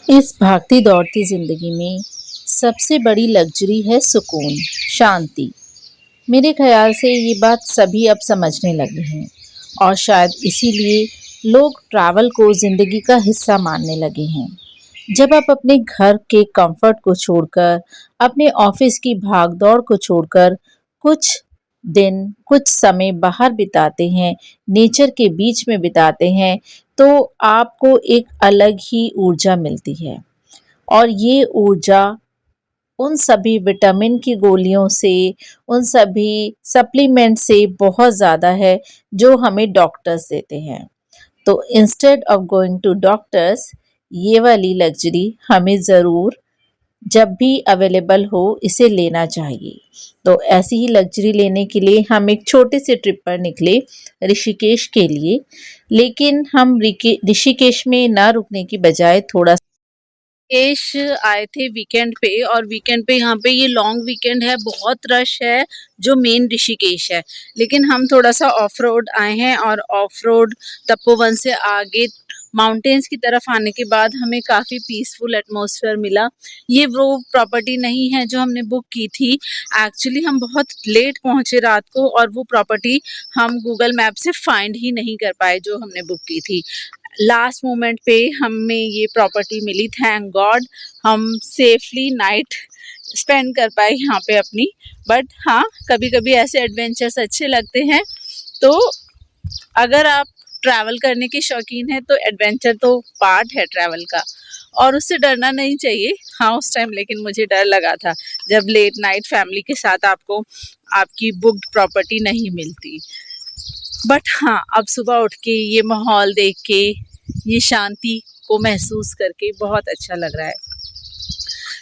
इस भागती दौड़ती जिंदगी में सबसे बड़ी लग्जरी है सुकून, शांति। मेरे ख्याल से ये बात सभी अब समझने लगे हैं और शायद इसीलिए लोग ट्रैवल को जिंदगी का हिस्सा मानने लगे हैं। जब आप अपने घर के कंफर्ट को छोड़कर, अपने ऑफिस की भागदौड़ को छोड़कर कुछ दिन, कुछ समय बाहर बिताते हैं, नेचर के बीच में बिताते हैं, तो आपको एक अलग ही ऊर्जा मिलती है। और ये ऊर्जा उन सभी विटामिन की गोलियों से, उन सभी सप्लीमेंट से बहुत ज़्यादा है जो हमें डॉक्टर्स देते हैं। तो instead of going to doctors, ये वाली लग्जरी हमें ज़रूर जब भी अवेलेबल हो इसे लेना चाहिए। तो ऐसी ही लग्जरी लेने के लिए हम एक छोटे से ट्रिप पर निकले ऋषिकेश के लिए। लेकिन हम ऋषिकेश में ना रुकने की बजाय थोड़ा ऋषिकेश आए थे वीकेंड पे, और वीकेंड पे यहाँ पे ये लॉन्ग वीकेंड है, बहुत रश है जो मेन ऋषिकेश है। लेकिन हम थोड़ा सा ऑफ रोड आए हैं और ऑफ रोड तपोवन से आगे माउंटेन्स की तरफ आने के बाद हमें काफ़ी पीसफुल एटमॉस्फेयर मिला। ये वो प्रॉपर्टी नहीं है जो हमने बुक की थी। एक्चुअली हम बहुत लेट पहुँचे रात को और वो प्रॉपर्टी हम गूगल मैप से फाइंड ही नहीं कर पाए जो हमने बुक की थी। लास्ट मोमेंट पे हमें ये प्रॉपर्टी मिली, थैंक गॉड। हम सेफली नाइट स्पेंड कर पाए यहाँ पे अपनी। बट हाँ, कभी कभी ऐसे एडवेंचर्स अच्छे लगते हैं। तो अगर आप ट्रैवल करने के शौकीन हैं तो एडवेंचर तो पार्ट है ट्रैवल का, और उससे डरना नहीं चाहिए। हाँ, उस टाइम लेकिन मुझे डर लगा था जब लेट नाइट फैमिली के साथ आपको आपकी बुक्ड प्रॉपर्टी नहीं मिलती। बट हाँ, अब सुबह उठ के ये माहौल देख के, ये शांति को महसूस करके बहुत अच्छा लग रहा है।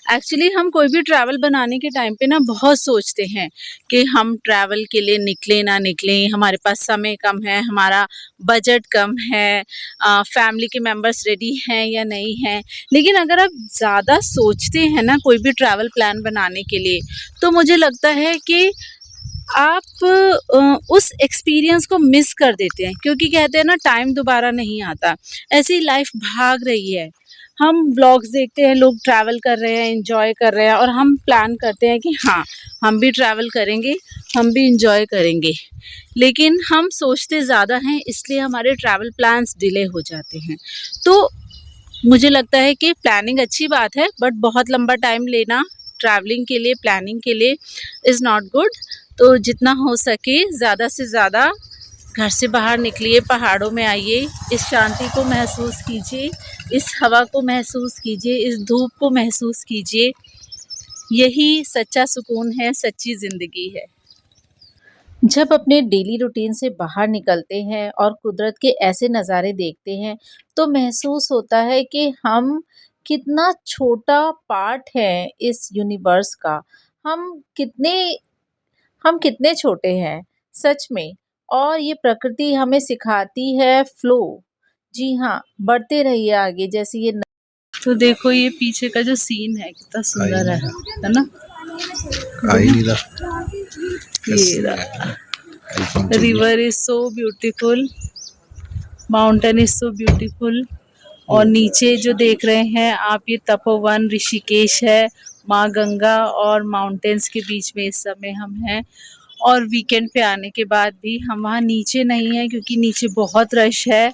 एक्चुअली हम कोई भी ट्रैवल बनाने के टाइम पे ना बहुत सोचते हैं कि हम ट्रैवल के लिए निकलें ना निकलें, हमारे पास समय कम है, हमारा बजट कम है, फैमिली के मेंबर्स रेडी हैं या नहीं हैं। लेकिन अगर आप ज़्यादा सोचते हैं ना कोई भी ट्रैवल प्लान बनाने के लिए, तो मुझे लगता है कि आप उस एक्सपीरियंस को मिस कर देते हैं, क्योंकि कहते हैं ना टाइम दोबारा नहीं आता। ऐसे ही लाइफ भाग रही है। हम व्लॉग्स देखते हैं, लोग ट्रैवल कर रहे हैं, एंजॉय कर रहे हैं, और हम प्लान करते हैं कि हाँ, हम भी ट्रैवल करेंगे, हम भी एंजॉय करेंगे। लेकिन हम सोचते ज़्यादा हैं, इसलिए हमारे ट्रैवल प्लान्स डिले हो जाते हैं। तो मुझे लगता है कि प्लानिंग अच्छी बात है, बट बहुत लंबा टाइम लेना ट्रैवलिंग के लिए, प्लानिंग के लिए इज़ नॉट गुड। तो जितना हो सके ज़्यादा से ज़्यादा घर से बाहर निकलिए, पहाड़ों में आइए, इस शांति को महसूस कीजिए, इस हवा को महसूस कीजिए, इस धूप को महसूस कीजिए। यही सच्चा सुकून है, सच्ची ज़िंदगी है। जब अपने डेली रूटीन से बाहर निकलते हैं और कुदरत के ऐसे नज़ारे देखते हैं, तो महसूस होता है कि हम कितना छोटा पार्ट है इस यूनिवर्स का। हम कितने हम कितने छोटे हैं, सच में। और ये प्रकृति हमें सिखाती है फ्लो। जी हाँ, बढ़ते रहिए आगे, जैसे ये तो देखो ये पीछे का जो सीन है कितना सुंदर है ना? आ ही नहीं रहा। ये river is so beautiful, mountain is so beautiful. और नीचे जो देख रहे हैं आप, ये तपोवन ऋषिकेश है, माँ गंगा और माउंटेन्स के बीच में इस समय हम हैं। और वीकेंड पे आने के बाद भी हम वहाँ नीचे नहीं हैं, क्योंकि नीचे बहुत रश है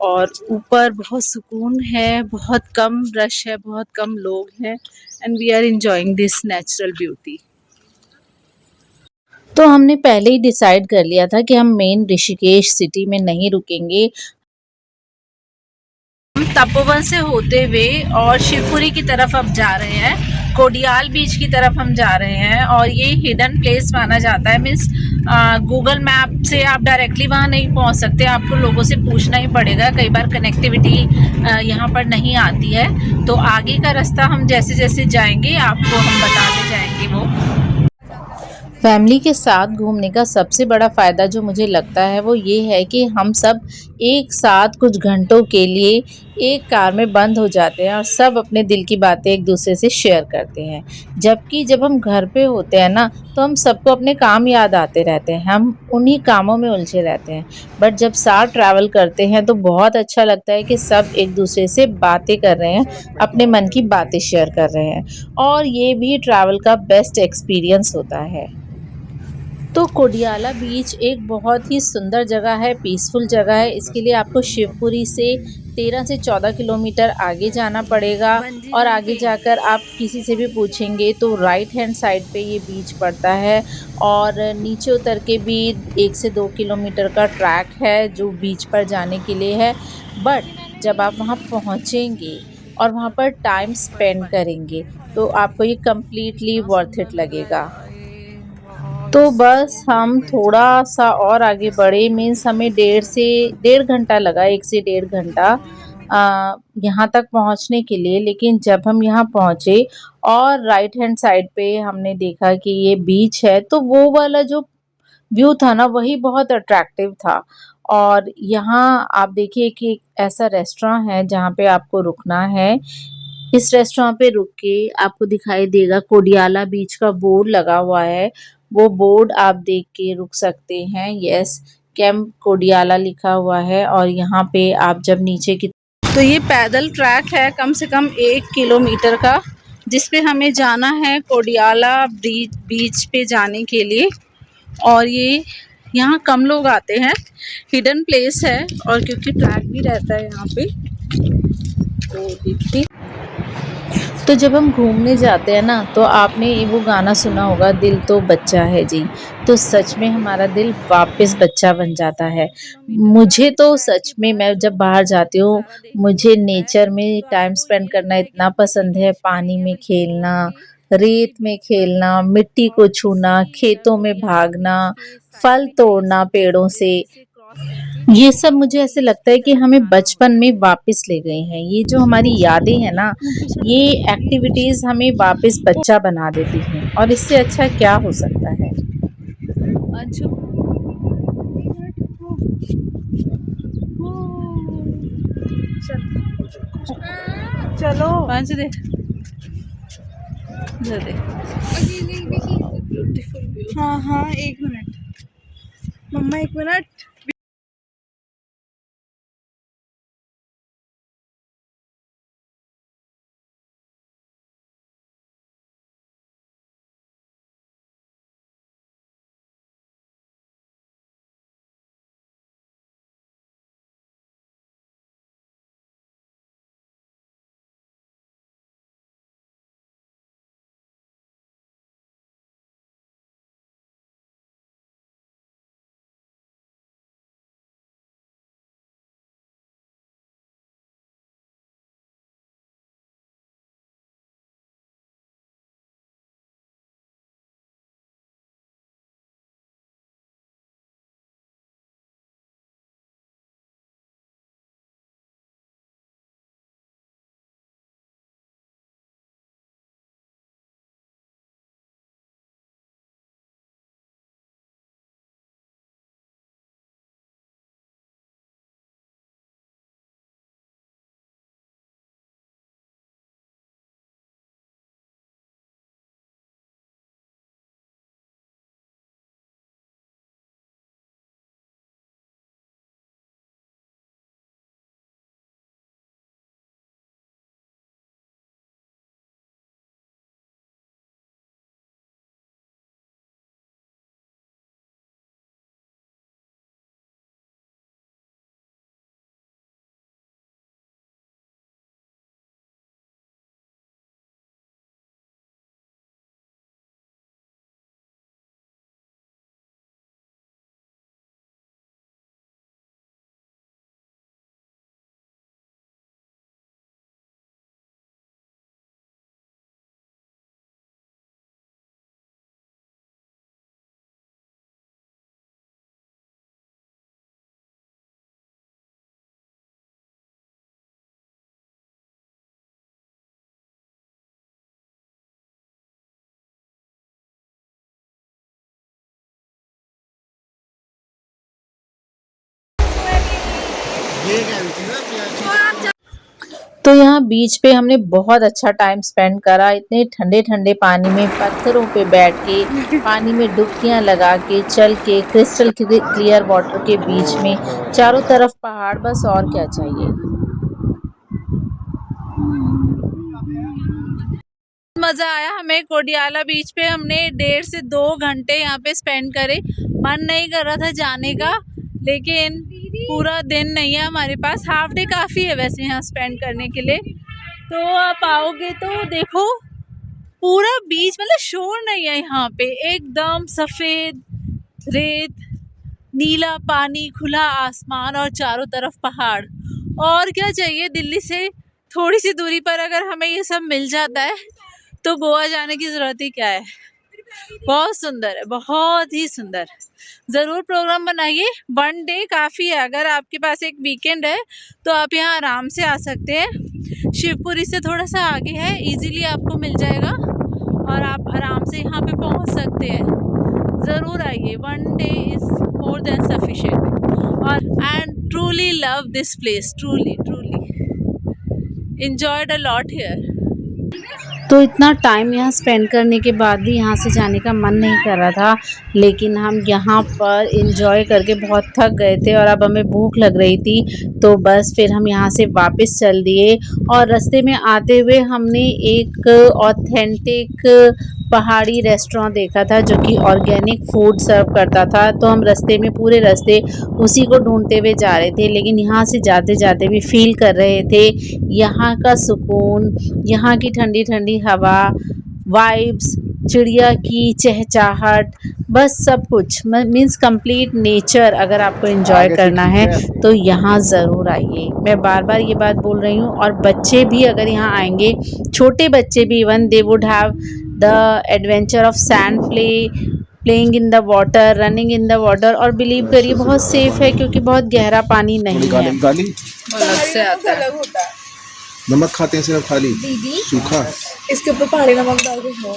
और ऊपर बहुत सुकून है, बहुत कम रश है, बहुत कम लोग हैं, and we are enjoying this natural beauty. तो हमने पहले ही डिसाइड कर लिया था कि हम मेन ऋषिकेश सिटी में नहीं रुकेंगे। हम तपोवन से होते हुए और शिवपुरी की तरफ अब जा रहे हैं, कोडियाल बीच की तरफ हम जा रहे हैं। और ये हिडन प्लेस माना जाता है, मीन्स गूगल मैप से आप डायरेक्टली वहाँ नहीं पहुँच सकते, आपको लोगों से पूछना ही पड़ेगा। कई बार कनेक्टिविटी यहाँ पर नहीं आती है। तो आगे का रास्ता हम जैसे जैसे जाएंगे आपको हम बताते जाएंगे। वो फैमिली के साथ घूमने का सबसे बड़ा फ़ायदा जो मुझे लगता है वो ये है कि हम सब एक साथ कुछ घंटों के लिए एक कार में बंद हो जाते हैं और सब अपने दिल की बातें एक दूसरे से शेयर करते हैं। जबकि जब हम घर पे होते हैं ना, तो हम सबको अपने काम याद आते रहते हैं, हम उन्हीं कामों में उलझे रहते हैं। बट जब साथ ट्रैवल करते हैं तो बहुत अच्छा लगता है कि सब एक दूसरे से बातें कर रहे हैं, अपने मन की बातें शेयर कर रहे हैं और ये भी ट्रैवल का बेस्ट एक्सपीरियंस होता है। तो कोडियाला बीच एक बहुत ही सुंदर जगह है, पीसफुल जगह है। इसके लिए आपको शिवपुरी से 13 से 14 किलोमीटर आगे जाना पड़ेगा और आगे जाकर आप किसी से भी पूछेंगे तो राइट हैंड साइड पे ये बीच पड़ता है और नीचे उतर के भी 1 से 2 किलोमीटर का ट्रैक है जो बीच पर जाने के लिए है। बट जब आप वहाँ पहुँचेंगे और वहाँ पर टाइम स्पेंड करेंगे, तो आपको ये कंप्लीटली वर्थ इट लगेगा। तो बस हम थोड़ा-सा और आगे बढ़े मीन्स हमें डेढ़ घंटा लगा, 1 से डेढ़ घंटा यहाँ तक पहुँचने के लिए। लेकिन जब हम यहाँ पहुँचे और राइट हैंड साइड पे हमने देखा कि ये बीच है, तो वो वाला जो व्यू था ना, वही बहुत अट्रैक्टिव था। और यहाँ आप देखिए कि एक ऐसा रेस्टोरेंट है जहाँ पे आपको रुकना है। इस रेस्टोरेंट पे रुक के आपको दिखाई देगा कोडियाला बीच का बोर्ड लगा हुआ है। वो बोर्ड आप देख के रुक सकते हैं। यस, कैंप कोडियाला लिखा हुआ है और यहाँ पे आप जब नीचे की तो ये पैदल ट्रैक है कम से कम 1 किलोमीटर का, जिस पे हमें जाना है कोडियाला बीच पे जाने के लिए। और ये यहाँ कम लोग आते हैं, हिडन प्लेस है और क्योंकि ट्रैक भी रहता है यहाँ पे। तो देखिए, तो जब हम घूमने जाते हैं ना, तो आपने वो गाना सुना होगा, दिल तो बच्चा है जी। तो सच में हमारा दिल वापस बच्चा बन जाता है। मुझे तो सच में, मैं जब बाहर जाती हूँ, मुझे नेचर में टाइम स्पेंड करना इतना पसंद है। पानी में खेलना, रेत में खेलना, मिट्टी को छूना, खेतों में भागना, फल तोड़ना पेड़ों से, ये सब मुझे ऐसे लगता है कि हमें बचपन में वापस ले गए हैं। ये जो हमारी यादें हैं ना, ये एक्टिविटीज़ हमें वापस बच्चा बना देती हैं और इससे अच्छा क्या हो सकता है। अंशु, चलो अंशु दे, इधर दे। हाँ हाँ, 1 मिनट मम्मा, 1 मिनट। ये क्या थी ना तो यहाँ बीच पे हमने बहुत अच्छा टाइम स्पेंड करा। इतने ठंडे ठंडे पानी में पत्थरों पे बैठ के, पानी में डुबकियां लगा के, चल के, क्रिस्टल क्लियर वाटर के बीच में, चारों तरफ पहाड़, बस और क्या चाहिए। मजा आया हमें कोडियाला बीच पे। हमने 1.5 से 2 घंटे यहाँ पे स्पेंड करे। मन नहीं कर रहा था जाने का, लेकिन पूरा दिन नहीं है हमारे पास, हाफ डे काफी है वैसे यहाँ स्पेंड करने के लिए। तो आप आओगे तो देखो पूरा बीच, मतलब शोर नहीं है यहाँ पे, एकदम सफेद रेत, नीला पानी, खुला आसमान और चारों तरफ पहाड़। और क्या चाहिए दिल्ली से थोड़ी सी दूरी पर अगर हमें ये सब मिल जाता है तो गोवा जाने की जरूरत ही क्या है। बहुत सुंदर है, बहुत ही सुंदर। जरूर प्रोग्राम बनाइए, 1 डे काफी है। अगर आपके पास एक वीकेंड है तो आप यहाँ आराम से आ सकते हैं। शिवपुरी से थोड़ा सा आगे है, इजीली आपको मिल जाएगा और आप आराम से यहाँ पे पहुँच सकते हैं। ज़रूर आइए, 1 day is more than sufficient. और and truly love this place, truly enjoyed a lot here। तो इतना टाइम यहाँ स्पेंड करने के बाद भी यहाँ से जाने का मन नहीं कर रहा था, लेकिन हम यहाँ पर एंजॉय करके बहुत थक गए थे और अब हमें भूख लग रही थी, तो बस फिर हम यहाँ से वापस चल दिए। और रास्ते में आते हुए हमने एक ऑथेंटिक पहाड़ी रेस्टोरेंट देखा था जो कि ऑर्गेनिक फूड सर्व करता था। तो हम रास्ते में पूरे रास्ते उसी को ढूंढते हुए जा रहे थे, लेकिन यहाँ से जाते जाते भी फील कर रहे थे यहाँ का सुकून, यहाँ की ठंडी ठंडी हवा, वाइब्स, चिड़िया की चहचहाट, बस सब कुछ मीन्स कंप्लीट नेचर। अगर आपको एंजॉय करना है तो यहाँ ज़रूर आइए। मैं बार बार ये बात बोल रही हूँ। और बच्चे भी अगर यहाँ आएंगे, छोटे बच्चे भी, even they would have the adventure of sand playing in the water, running in the water. और बिलीव करिए बहुत सेफ है क्योंकि बहुत गहरा पानी नहीं है। अलग से आता है। नमक खाते हैं सिर्फ खाली सूखा। इसके ऊपर पहाड़ी नमक डाल के खाओ।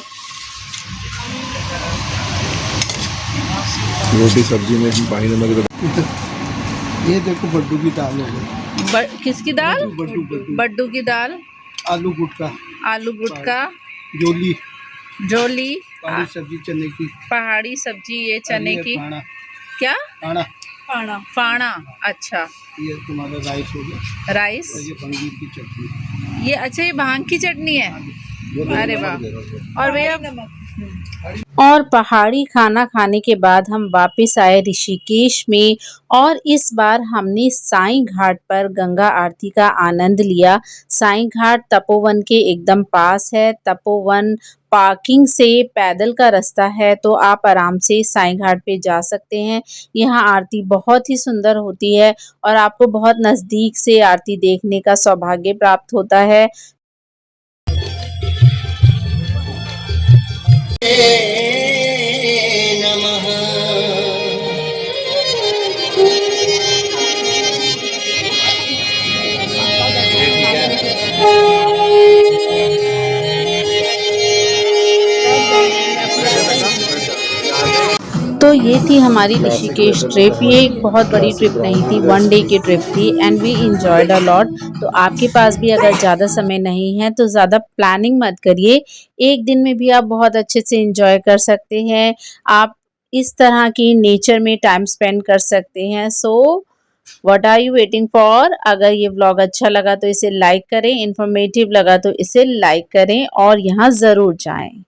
रोटी सब्जी में पहाड़ी नमक। ये देखो बड्डू की दाल हो गई। किसकी दाल? बड्डू की दाल। आलू गुटका। आलू गुटका। जोली। पहाड़ी सब्जी चने की। पहाड़ी सब्जी ये चने की। क्या? फाना। अच्छा, ये तुम्हारा राइस हो गया। राइस। ये पनीर की चटनी। ये अच्छा, ये भांग की चटनी है। अरे वाह। और भैया नमक। और पहाड़ी खाना खाने के बाद हम वापस आए ऋषिकेश में। और इस बार हमने साईं घाट पर गंगा आरती का आनंद लिया। साईं घाट तपोवन के एकदम पास है। तपोवन पार्किंग से पैदल का रास्ता है, तो आप आराम से साईं घाट पे जा सकते हैं। यहाँ आरती बहुत ही सुंदर होती है और आपको बहुत नज़दीक से आरती देखने का सौभाग्य प्राप्त होता है। तो ये थी हमारी ऋषिकेश ट्रिप। ये एक बहुत बड़ी ट्रिप नहीं थी, 1 डे की ट्रिप थी and we enjoyed a lot. तो आपके पास भी अगर ज़्यादा समय नहीं है तो ज़्यादा प्लानिंग मत करिए, एक दिन में भी आप बहुत अच्छे से इंजॉय कर सकते हैं। आप इस तरह की नेचर में टाइम स्पेंड कर सकते हैं। So what are you waiting for? अगर ये व्लॉग अच्छा लगा तो इसे लाइक करें, इन्फॉर्मेटिव लगा तो इसे लाइक करें और यहाँ ज़रूर जाएं।